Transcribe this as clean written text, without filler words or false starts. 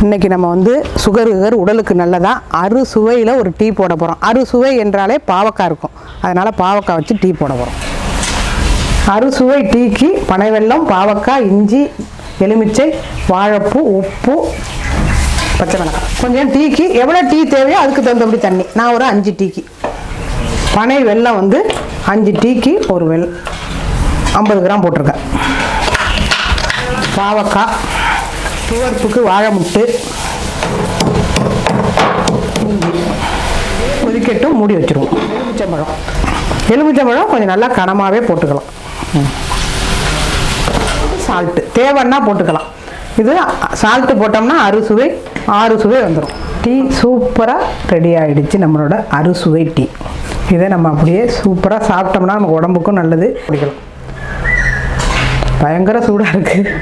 இன்றைக்கி நம்ம வந்து சுகர் உடலுக்கு நல்லதாக அறுசுவையில் ஒரு டீ போட போகிறோம். அறுசுவை என்றாலே பாவக்காய் இருக்கும், அதனால் பாவக்காய் வச்சு டீ போட போகிறோம். அறுசுவை டீக்கு பனை வெல்லம், பாவக்காய், இஞ்சி, எலுமிச்சை, வாழைப்பூ, உப்பு, பச்சை மிளகாய். கொஞ்சம் டீக்கு எவ்வளோ டீ தேவையோ அதுக்கு தகுந்தபடி தண்ணி. நான் ஒரு 5 டீக்கு. பனை வெல்லம் வந்து 5 டீக்கு ஒரு 50 கிராம் போட்டிருக்கேன். பாவக்காய், துவர்ப்புக்கு வாழை முட்டு, கொதிக்கட்டும், மூடி வச்சுருவோம். எலுமிச்சம்பழம் கொஞ்சம் நல்லா கனமாகவே போட்டுக்கலாம். சால்ட்டு தேவைன்னா போட்டுக்கலாம். இது சால்ட்டு போட்டோம்னா அறுசுவை 6 சுவை வந்துடும். டீ சூப்பராக ரெடி ஆகிடுச்சு, நம்மளோட அறுசுவை டீ. இதை நம்ம அப்படியே சூப்பராக சாப்பிட்டோம்னா நமக்கு உடம்புக்கும் நல்லது. குடிக்கலாம். பயங்கர சூடாக இருக்குது.